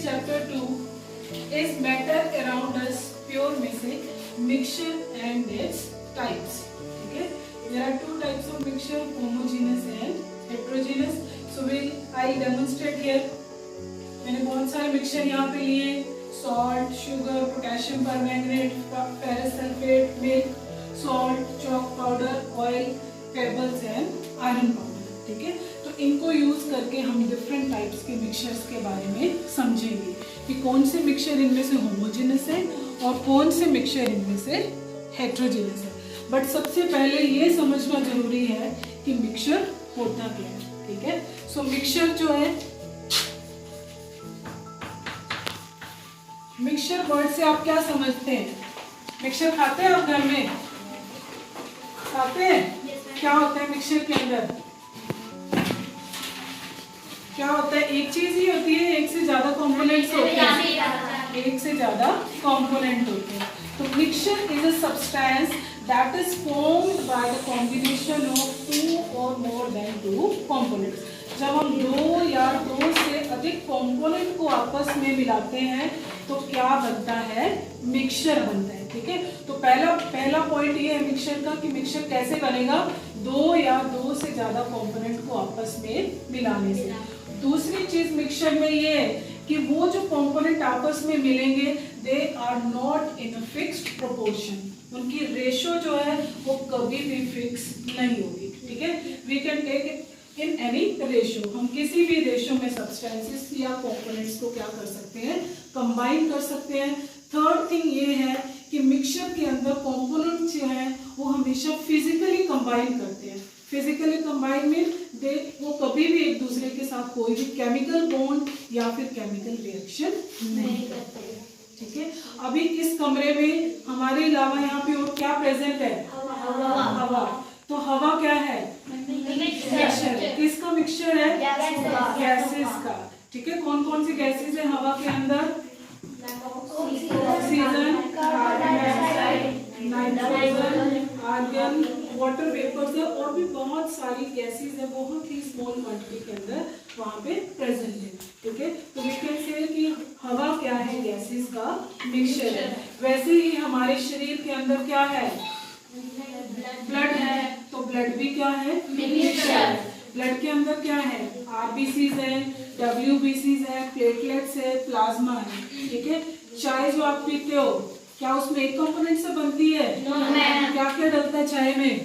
chapter 2 is matter around us pure में से mixture and its types. Okay, there are two types of mixture, homogeneous and heterogeneous. So I demonstrate here. मैंने बहुत सारे mixture यहाँ पे लिए, salt, sugar, potassium permanganate, ferrous sulphate, milk, salt, chalk powder, oil, pebbles and iron powder. ठीक है, तो इनको यूज करके हम डिफरेंट टाइप्स के मिक्सचर्स के बारे में समझेंगे कि कौन से मिक्सचर इनमें से होमोजेनस है और कौन से मिक्सचर इनमें से हेट्रोजेनस है. बट सबसे पहले ये समझना जरूरी है कि मिक्सचर होता क्या है. ठीक है, सो मिक्सचर जो है, मिक्सचर वर्ड से आप क्या समझते हैं? मिक्सचर खाते हैं आप घर में? खाते हैं? क्या होता है मिक्सचर के अंदर? क्या होता है? एक चीज ही होती है, एक से ज्यादा कंपोनेंट्स होते हैं? एक से ज्यादा कंपोनेंट होते हैं. तो mixture is a substance that is formed by the combination of two और मोर देन टू कंपोनेंट्स. जब हम दो या दो से अधिक कंपोनेंट को आपस में मिलाते हैं तो क्या बनता है? मिक्सचर बनता है. ठीक है, तो पहला पॉइंट ये है मिक्सचर का कि मिक्सचर कैसे बनेगा? दो या दो से ज्यादा कंपोनेंट को आपस में मिलाने से. दूसरी चीज मिक्सचर में ये है कि वो जो कंपोनेंट आपस में मिलेंगे they are not in a fixed proportion. उनकी रेशो जो है वो कभी भी फिक्स नहीं होगी. ठीक है, we can take in any ratio. हम किसी भी रेशो में सब्सटेंसेस या कंपोनेंट्स को क्या कर सकते हैं? कंबाइन कर सकते हैं. थर्ड थिंग ये है कि मिक्सचर के अंदर कंपोनेंट्स जो हैं वो हमेशा फिजिकली कंबाइन करते हैं. फिजिकली कंबाइन मीन वो कभी भी एक दूसरे के साथ कोई भी केमिकल बॉन्ड या फिर केमिकल रिएक्शन नहीं करते. ठीक है, अभी इस कमरे में हमारे अलावा यहाँ पे और क्या प्रेजेंट है? हवा. तो हवा क्या है? मिक्सचर. किसका मिक्सचर है? गैसेस का. ठीक है, कौन कौन सी गैसेस है हवा के अंदर? Oxygen, carbon dioxide, nitrogen, argon, water vapours है और भी बहुत सारी गैसेस है, बहुत ही स्मॉल क्वांटिटी के अंदर वहाँ पे प्रेजेंट है. ठीक है, तो वी कैन से कि हवा क्या है? गैसेस का मिक्सचर है. वैसे ही हमारे शरीर के अंदर क्या है? ब्लड है. तो ब्लड भी क्या है? मिक्सचर. ब्लड के अंदर क्या है? आरबीसीज है, डब्ल्यूबीसीज है, प्लेटलेट्स है, प्लाज्मा है. ठीक है, चाय जो आप पीते हो क्या उसमें एक कंपोनेंट से बनती है? क्या क्या डलता है चाय में?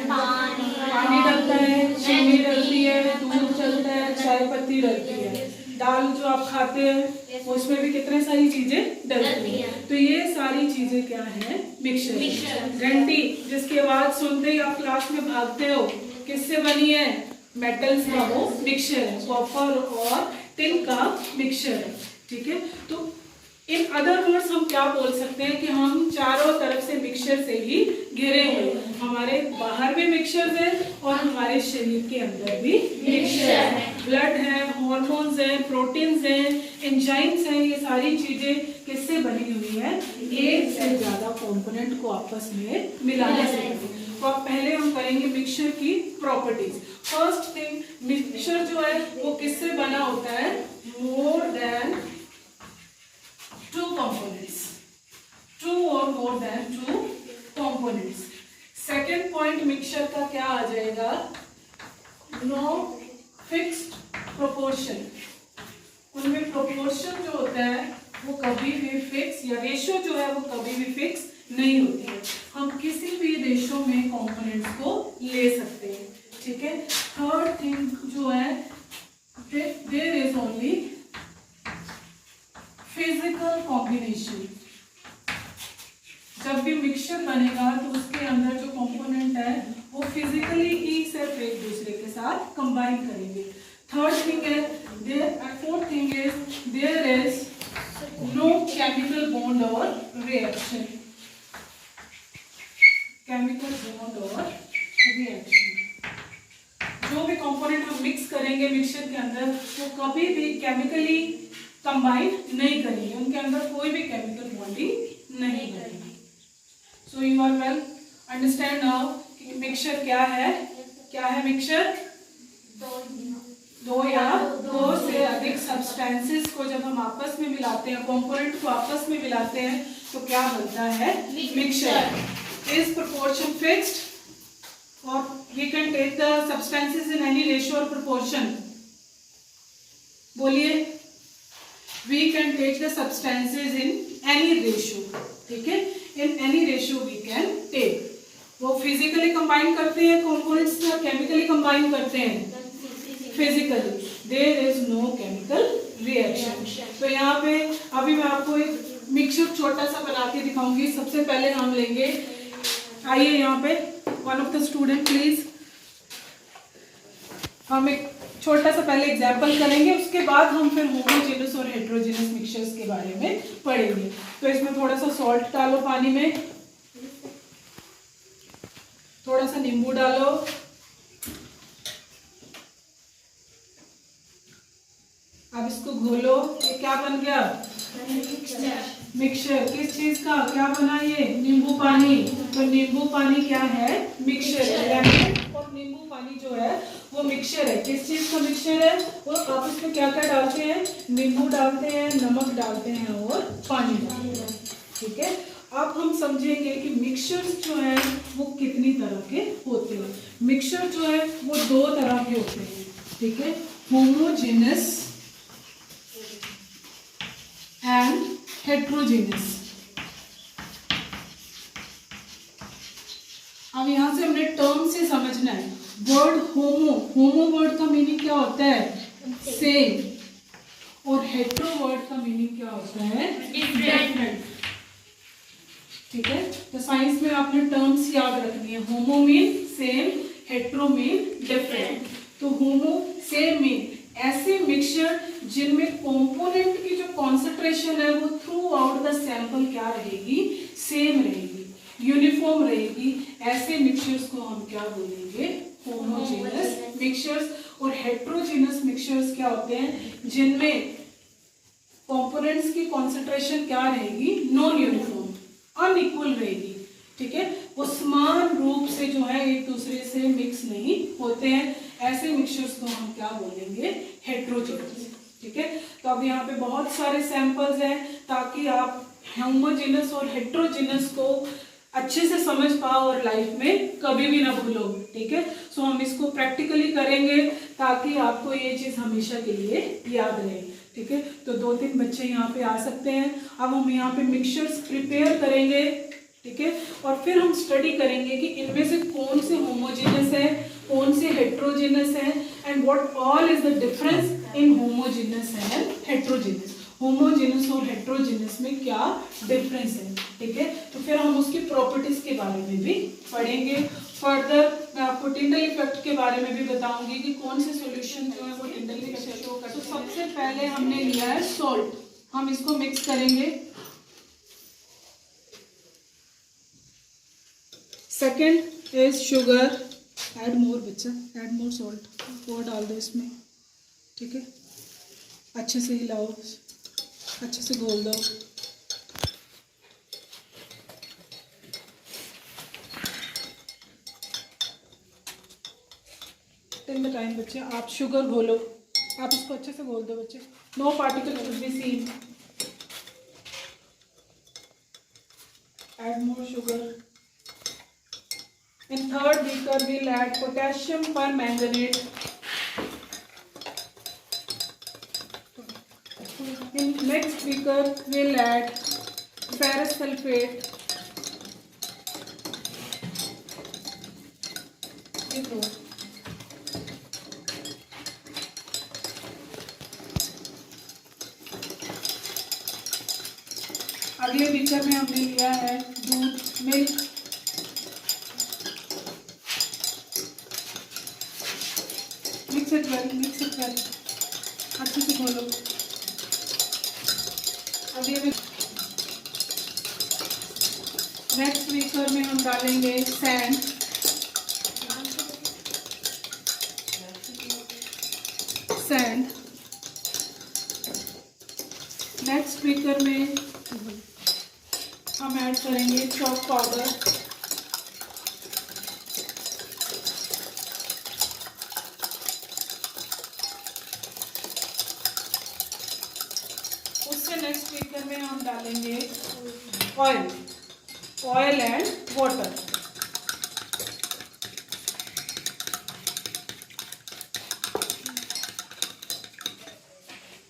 पानी डलता है, चीनी डलती है, दूध डलता है, चाय पत्ती डलती है. दाल जो आप खाते हैं उसमें भी कितने सारी चीजें डलती है. तो ये सारी चीजें क्या है? मिक्सचर. घंटी जिसकी आवाज सुनते ही आप क्लास में भागते हो, किससे बनी है? मेटल्स का वो मिक्सचर है. कॉपर और टिन का मिक्सचर है. ठीक है, तो इन अदर वर्ड्स हम क्या बोल सकते हैं कि हम चारों तरफ से मिक्सचर से ही घिरे हुए. हमारे बाहर भी मिक्सचर है और हमारे शरीर के अंदर भी मिक्सचर है. ब्लड है, हार्मोन्स है, प्रोटीन्स है, एंजाइम्स हैं. ये सारी चीजें किससे बनी हुई है? एक से ज्यादा कंपोनेंट को आपस में मिलाने से. तो अब पहले हम करेंगे मिक्सचर की प्रॉपर्टीज. फर्स्ट थिंग, मिक्सचर जो है वो किससे बना होता है? More than two components. Two or more than two components. Second point mixture का क्या आ जाएगा? No fixed proportion. उनमें प्रोपोर्शन जो होता है वो कभी भी फिक्स या रेशो जो है वो कभी भी फिक्स नहीं होती है. हम किसी भी रेशो में कंपोनेंट्स को ले सकते हैं. ठीक है, थर्ड थिंग जो है there is only physical combination. जब भी मिक्सचर बनेगा तो उसके अंदर जो कंपोनेंट है वो फिजिकली ही सिर्फ एक दूसरे के साथ कंबाइन करेंगे. थर्ड थिंग है fourth thing is there is no chemical bond और रिएक्शन. केमिकल बॉन्ड और रिएक्शन. जो भी कंपोनेंट हम मिक्स करेंगे मिक्सचर के अंदर वो कभी भी केमिकली कंबाइन नहीं करेंगे. उनके अंदर कोई भी केमिकल बॉन्डिंग नहीं करेंगे. So you are well understand now कि मिक्सचर क्या है? क्या है मिक्सचर? दो या दो से अधिक सब्सटेंसेस को जब हम आपस में मिलाते हैं, कंपोनेंट को आपस में मिलाते हैं, तो क्या बनता है? मिक्सचर। इज प्रोपोर्शन फिक्स्ड और we can take the substances in any ratio और प्रोपोर्शन? बोलिए। We can take the substances in any ratio, ठीक है, in any ratio we can take. वो फिजिकली कंबाइन करते हैं कंपोनेंट्स या केमिकली कंबाइन करते हैं? Physically. There is no chemical reaction. तो यहाँ पे अभी मैं आपको एक मिक्सचर छोटा सा बना के दिखाऊंगी। सबसे पहले हम लेंगे, आइए यहाँ पे one of the student please, हम एक छोटा सा पहले एग्जाम्पल करेंगे, उसके बाद हम फिर होमोजेनस और हेट्रोजेनस मिक्सचर्स के बारे में पढ़ेंगे। तो इसमें थोड़ा सा सॉल्ट डालो पानी में, थोड़ा सा नींबू डालो, अब इसको घोलो। ये क्या बन गया? मिक्सचर। किस चीज का? क्या बना ये? नींबू पानी। तो नींबू पानी क्या है? मिक्सचर। लेमन और नींबू पानी जो है वो मिक्सचर है। किस चीज का मिक्सचर है? वो आप इसमें क्या क्या डालते हैं? नींबू डालते हैं, नमक डालते हैं और पानी डालते हैं, ठीक है। अब हम समझेंगे कि मिक्सचर्स जो है वो कितनी तरह के होते हैं। मिक्सचर जो है वो दो तरह के होते हैं, ठीक है, होमोजेनस एंड हेट्रोजेनस। अब यहां से हमने टर्म से समझना है। वर्ड होमो, होमो वर्ड का मीनिंग क्या होता है? सेम। और हेट्रो वर्ड का मीनिंग क्या होता है? डिफरेंट, ठीक है। तो साइंस में आपने टर्म्स याद रखनी है। Homo mean same, hetero mean different. तो होमो सेम मीन ऐसे मिक्सचर जिनमें कंपोनेंट की जो कॉन्सेंट्रेशन है वो थ्रू आउट द सैंपल क्या रहेगी? सेम रहेगी, यूनिफॉर्म रहेगी। ऐसे मिक्सचर्स को हम क्या बोलेंगे? Homogeneous mixtures. और हेट्रोजेनस मिक्सचर्स क्या होते हैं? जिनमें कंपोनेंट्स की कॉन्सेंट्रेशन क्या रहेगी? नॉन यूनिफॉर्म, अनइक्वल रहेगी, ठीक है। वो समान रूप से जो है एक दूसरे से मिक्स नहीं होते हैं। ऐसे मिक्सचर्स को हम क्या बोलेंगे? हेट्रोजेनस, ठीक है। तो अब यहाँ पे बहुत सारे सैंपल्स हैं ताकि आप होमोजेनस और हेट्रोजेनस को अच्छे से समझ पाओ और लाइफ में कभी भी ना भूलो, ठीक है। सो हम इसको प्रैक्टिकली करेंगे ताकि आपको ये चीज हमेशा के लिए याद रहे, ठीक है। तो 2-3 बच्चे यहाँ पे आ सकते हैं। अब हम यहाँ पे मिक्सचर्स प्रिपेयर करेंगे, ठीक है, और फिर हम स्टडी करेंगे कि इनमें से कौन से होमोजेनस है, कौन से हेट्रोजेनस है, and what all is the difference in homogeneous and heterogeneous. Homogeneous और हेट्रोजेनस में क्या डिफरेंस है, ठीक है। तो फिर हम उसकी प्रॉपर्टीज के बारे में भी पढ़ेंगे। फर्दर मैं आपको टिंडल इफेक्ट के बारे में भी बताऊंगी कि कौन से सॉल्यूशन जो है वो टिंडल इफेक्ट शो करते हैं। तो सबसे पहले हमने लिया है सॉल्ट, हम इसको मिक्स करेंगे। Second is sugar. Add more बच्चा, ऐड मोर सॉल्ट, और डाल दो इसमें, ठीक है। अच्छे से हिलाओ, अच्छे से घोल दो। टिल द टाइम बच्चे आप शुगर घोलो, आप इसको अच्छे से घोल दो बच्चे। No particle should be seen. Add more sugar. In third beaker we'll add potassium permanganate. In next beaker we'll add ferrous sulfate. अगले बीकर में हमने लिया है दूध, मिल्क। मिक्स इट वेल, अच्छे से घोलो। अभी नेक्स्ट बीकर में हम डालेंगे सैंड, नेक्स्ट बीकर में हम ऐड करेंगे चॉक पाउडर, सबसे नेक्स्ट बीकर में हम डालेंगे oil and water.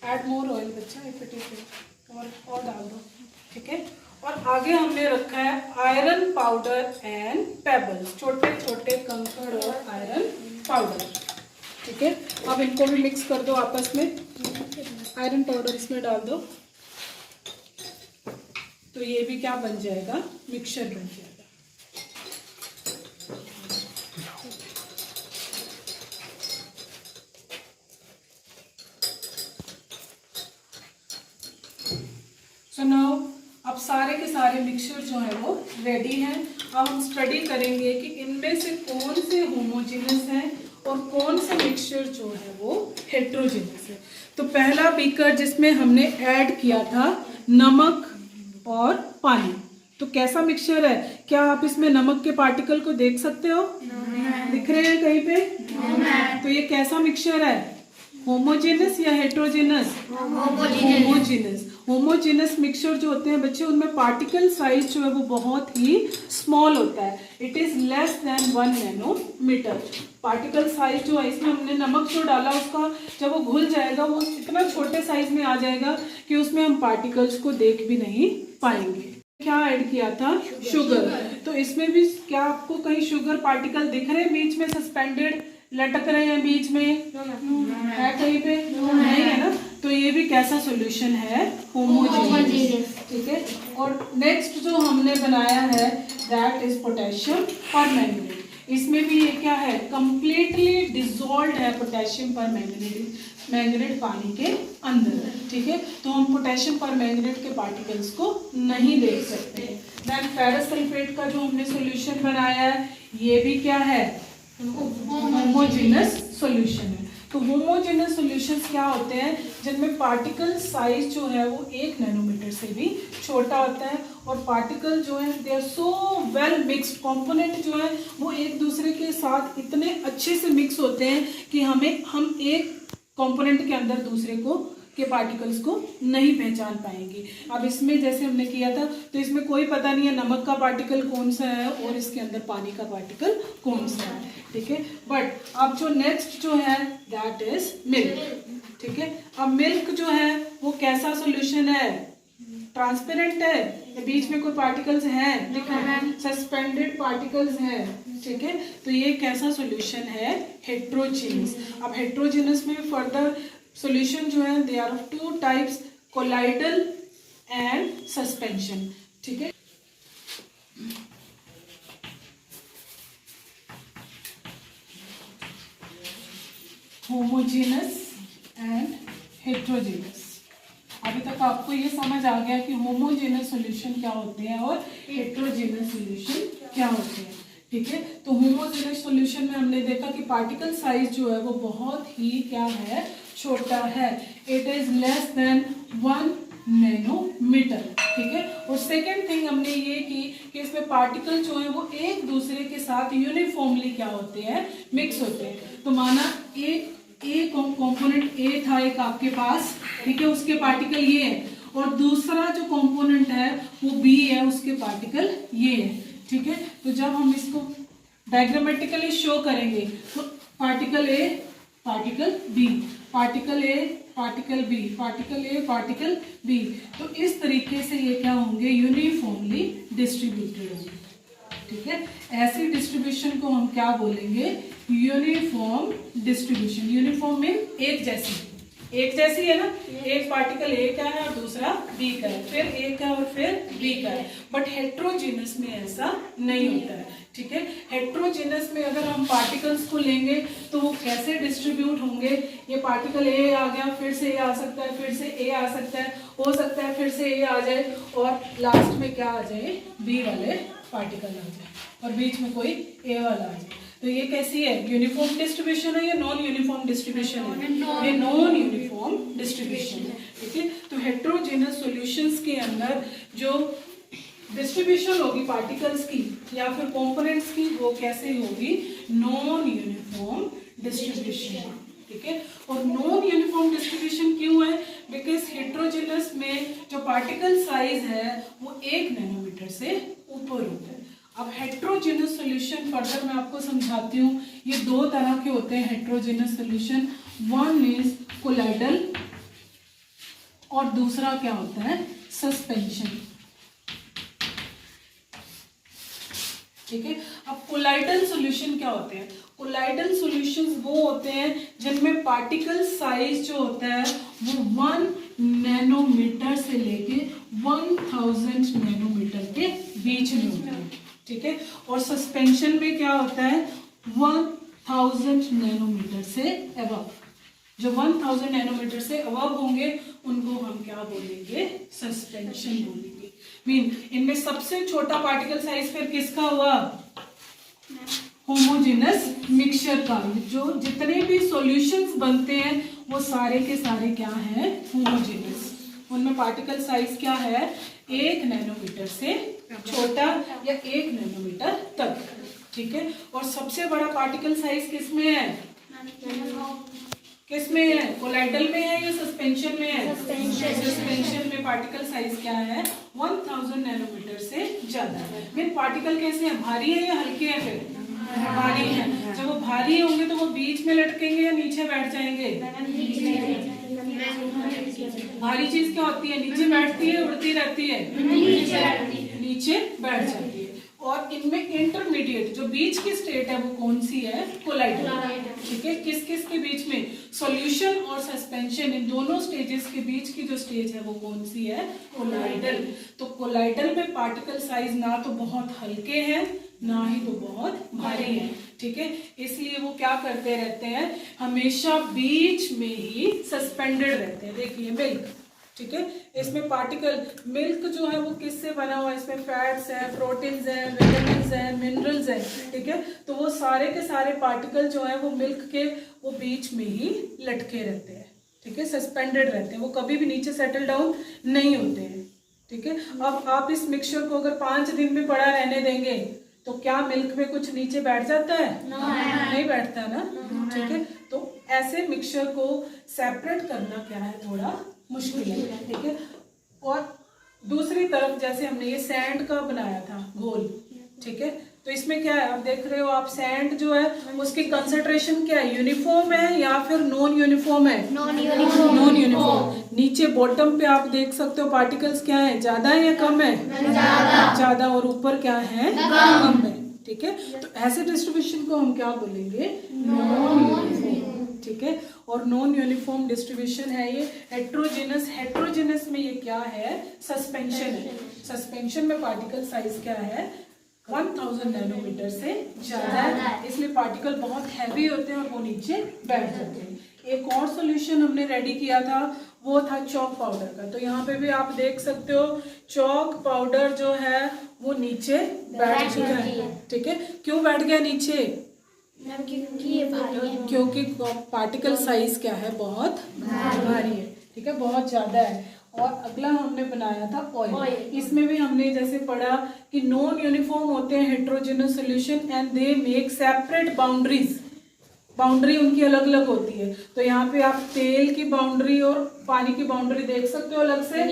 Add more oil बच्चा, इफ इट इज, और डाल दो, ठीक है। और आगे हमने रखा है आयरन पाउडर एंड पेबल्स, छोटे छोटे कंकड़ और आयरन पाउडर, ठीक है। अब इनको भी मिक्स कर दो आपस में, आयरन पाउडर इसमें डाल दो, तो ये भी क्या बन जाएगा, मिक्सचर बन जाएगा। सो नाउ अब सारे के सारे मिक्सचर जो है वो रेडी हैं। अब हम स्टडी करेंगे कि इनमें से कौन से होमोजेनस हैं और कौन से मिक्सचर जो है वो हेट्रोजेनस है। तो पहला बीकर जिसमें हमने ऐड किया था नमक और पानी, तो कैसा मिक्सचर है? क्या आप इसमें नमक के पार्टिकल को देख सकते हो? दिख रहे हैं कहीं पे? तो ये कैसा मिक्सचर है, होमोजेनस या हेट्रोजेनस? होमोजेनस। होमोजेनस मिक्सचर जो होते हैं बच्चे, उनमें पार्टिकल साइज जो है वो बहुत ही स्मॉल होता है, it is less than 1 nanometre. Particle size जो है, इसमें हमने नमक जो डाला उसका जब वो घुल जाएगा वो इतना छोटे साइज में आ जाएगा कि उसमें हम पार्टिकल्स को देख भी नहीं पाएंगे। क्या ऐड किया था? शुगर। तो इसमें भी क्या आपको कहीं शुगर पार्टिकल दिख रहे हैं बीच में, सस्पेंडेड लटक रहे हैं बीच में? है कहीं पे? नहीं है ना। तो ये भी कैसा सॉल्यूशन है? होमोजेनियस, ठीक है। और नेक्स्ट जो हमने बनाया है दैट इज पोटेशियम परमैंगनेट। इसमें भी ये क्या है, कंप्लीटली डिसॉल्व्ड है पोटेशियम परमैंगनेट पानी के अंदर, ठीक है। तो हम पोटेशियम परमैंगनेट के पार्टिकल्स को नहीं देख सकते। देन फेरस सल्फेट का जो हमने सॉल्यूशन बनाया है, ये भी क्या है, होमोजेनस सॉल्यूशन है। तो होमोजेनस सॉल्यूशंस क्या होते हैं, जिनमें पार्टिकल साइज जो है वो 1 नैनोमीटर से भी छोटा होता है, और पार्टिकल जो है they are so well mixed, component जो है वो एक दूसरे के साथ इतने अच्छे से मिक्स होते हैं कि हम एक कंपोनेंट के अंदर दूसरे को के पार्टिकल्स को नहीं पहचान पाएंगे। अब इसमें जैसे हमने किया था, तो इसमें कोई पता नहीं है नमक का पार्टिकल कौन सा है और इसके अंदर पानी का पार्टिकल कौन सा है, ठीक है। बट अब जो नेक्स्ट जो है दैट इज मिल्क, ठीक है। अब मिल्क जो है वो कैसा सॉल्यूशन है, ट्रांसपेरेंट है या बीच में कोई पार्टिकल्स हैं? सस्पेंडेड पार्टिकल्स हैं, ठीक है। तो ये कैसा सॉल्यूशन है, हेट्रोजेनस। अब हेट्रोजेनस में फर्दर सॉल्यूशन जो है they are of 2 types, colloidal and suspension, ठीक है। Homogeneous and heterogeneous. अभी तक आपको ये समझ आ गया कि होमोजेनस सॉल्यूशन क्या होते हैं और हेट्रोजेनस सॉल्यूशन क्या होते हैं, ठीक है। तो होमोजेनस सॉल्यूशन में हमने देखा कि पार्टिकल साइज जो है वो बहुत ही क्या है, छोटा है, it is less than 1 nanometre, ठीक है। और सेकेंड थिंग हमने ये की कि इसमें पार्टिकल जो है वो एक दूसरे के साथ यूनिफॉर्मली क्या होते हैं, मिक्स होते हैं। तो माना एक कंपोनेंट ए था एक आपके पास, ठीक है, उसके पार्टिकल ये है, और दूसरा जो कंपोनेंट है वो बी है, उसके पार्टिकल ये है, ठीक है। तो जब हम इसको डायग्रामेटिकली शो करेंगे तो particle A, particle B, particle A, particle B, particle A, particle B, तो इस तरीके से ये क्या होंगे, यूनिफॉर्मली डिस्ट्रीब्यूटेड होंगे, ठीक है। ऐसी डिस्ट्रीब्यूशन को हम क्या बोलेंगे, यूनिफॉर्म डिस्ट्रीब्यूशन। यूनिफॉर्म में एक जैसी है ना, एक पार्टिकल ए का है और दूसरा बी का है, फिर ए का और फिर बी का है। बट हेट्रोजेनस में ऐसा नहीं होता है, ठीक है। हेट्रोजेनस में अगर हम पार्टिकल्स को लेंगे तो वो कैसे डिस्ट्रीब्यूट होंगे, ये पार्टिकल ए आ गया, फिर से ए आ सकता है, फिर से ए आ सकता है, हो सकता है फिर से ए आ जाए और लास्ट में क्या आ जाए, बी वाले पार्टिकल आ जाए और बीच में कोई ए वाला आ जाए। तो ये कैसी है, यूनिफॉर्म डिस्ट्रीब्यूशन है या नॉन यूनिफॉर्म डिस्ट्रीब्यूशन है? ये नॉन यूनिफॉर्म डिस्ट्रीब्यूशन है, ठीक है। तो हेट्रोजेनस सॉल्यूशंस के अंदर जो डिस्ट्रीब्यूशन होगी पार्टिकल्स की या फिर कंपोनेंट्स की, वो कैसे होगी, नॉन यूनिफॉर्म डिस्ट्रीब्यूशन, ठीक है। और नॉन यूनिफॉर्म डिस्ट्रीब्यूशन क्यों है, बिकॉज हेट्रोजेनस में पार्टिकल साइज है वो 1 नैनोमीटर से ऊपर होता है। अब हेट्रोजेनस सॉल्यूशन फर्दर मैं आपको समझाती हूँ। ये दो तरह के होते हैं heterogeneous solution, one is colloidal और दूसरा क्या होता है सस्पेंशन। ठीक है, अब कोलाइडल सॉल्यूशन क्या होते हैं? कोलाइडल सॉल्यूशंस वो होते हैं जिनमें पार्टिकल साइज जो होता है वो 1 नैनोमीटर से लेके 1000 नैनोमीटर के बीच में होता है। ठीक है, और सस्पेंशन में क्या होता है 1000 नैनोमीटर से अबव। जो 1000 नैनोमीटर से अबव होंगे उनको हम क्या बोलेंगे सस्पेंशन बोलेंगे। मीन इनमें सबसे छोटा पार्टिकल साइज फिर किसका हुआ? होमोजेनस मिक्सचर का। जो जितने भी सॉल्यूशंस बनते हैं वो सारे के सारे क्या हैं होमोजेनस। उनमें पार्टिकल साइज क्या है 1 नैनोमीटर से छोटा या 1 नैनोमीटर तक। ठीक है, और सबसे बड़ा पार्टिकल साइज किसमें है? किसमें है? कोलाइडल में है या सस्पेंशन में है? सस्पेंशन में पार्टिकल साइज क्या है 1000 नैनोमीटर से ज्यादा है। फिर पार्टिकल कैसे हैं? भारी है या हल्के हैं? फिर भारी है। जब वो भारी होंगे तो वो बीच में लटकेंगे या नीचे बैठ जाएंगे? भारी चीज क्या होती है? नीचे बैठती है, उड़ती रहती है? नीचे बैठ जाती है। और इनमें इंटरमीडिएट जो बीच की स्टेट है वो कौन सी है? कोलाइडल। ठीक है, किस किस के बीच में? सॉल्यूशन और सस्पेंशन, इन दोनों स्टेजेस के बीच की जो स्टेज है वो कौन सी है? कोलाइडल। तो कोलाइडल में पार्टिकल साइज ना तो बहुत हल्के हैं ना ही तो बहुत भारी है। ठीक है, इसलिए वो क्या करते रहते हैं हमेशा बीच में ही सस्पेंडेड रहते हैं। देखिए मिल्क, ठीक है, इसमें पार्टिकल मिल्क जो है वो किससे बना हुआ है? इसमें फैट्स है, प्रोटीन्स है, विटामिन्स है, मिनरल्स है। ठीक है, तो वो सारे के सारे पार्टिकल जो है वो मिल्क के वो बीच में ही लटके रहते हैं। ठीक है, सस्पेंडेड रहते हैं, वो कभी भी नीचे सेटल डाउन नहीं होते हैं। ठीक है, अब आप इस मिक्सचर को अगर 5 दिन में पड़ा रहने देंगे तो क्या मिल्क में कुछ नीचे बैठ जाता है? नहीं बैठता ना। ठीक है, तो ऐसे मिक्सचर को सेपरेट करना क्या है थोड़ा मुश्किल है। ठीक है, और दूसरी तरफ जैसे हमने ये सैंड का बनाया था घोल, ठीक है, तो इसमें क्या है आप देख रहे हो आप सैंड जो है उसकी कंसंट्रेशन क्या है? यूनिफॉर्म है या फिर नॉन यूनिफॉर्म है? Non uniform. नीचे बॉटम पे आप देख सकते हो पार्टिकल्स क्या है? ज्यादा है या कम है? ज्यादा। और ऊपर क्या है? कम है। ठीक है, तो ऐसे डिस्ट्रीब्यूशन को हम क्या बोलेंगे? Non uniform. ठीक है, और नॉन यूनिफॉर्म डिस्ट्रीब्यूशन है ये हेट्रोजेनस। हेट्रोजेनस में ये क्या है? सस्पेंशन है। सस्पेंशन में पार्टिकल साइज क्या है? 1000 नैनोमीटर से ज्यादा है, इसलिए पार्टिकल बहुत हैवी होते हैं और वो नीचे बैठ जाते हैं। एक और सॉल्यूशन हमने रेडी किया था वो था चॉक पाउडर का। तो यहाँ पे भी आप देख सकते हो चॉक पाउडर जो है वो नीचे बैठ चुका है। ठीक है, क्यों बैठ गया नीचे? क्योंकि पार्टिकल साइज क्या है? बहुत भारी है। ठीक है, बहुत ज्यादा है। और अगला हमने बनाया था ऑयल। इसमें भी हमने जैसे पढ़ा कि नॉन यूनिफॉर्म होते हैं heterogeneous solution and they make separate boundaries. Boundary उनकी अलग अलग होती है। तो यहाँ पे आप तेल की बाउंड्री और पानी की बाउंड्री देख सकते हो अलग से।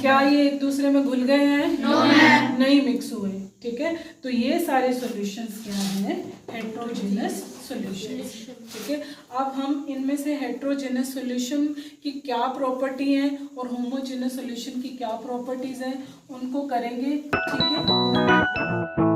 क्या ये एक दूसरे में घुल गए हैं? नहीं मिक्स हुए। ठीक है, तो ये सारे सॉल्यूशंस क्या हैं? Heterogeneous solutions. ठीक है, अब हम इनमें से हेट्रोजेनस सॉल्यूशन की क्या प्रॉपर्टी है और होमोजेनस सॉल्यूशन की क्या प्रॉपर्टीज है उनको करेंगे। ठीक है।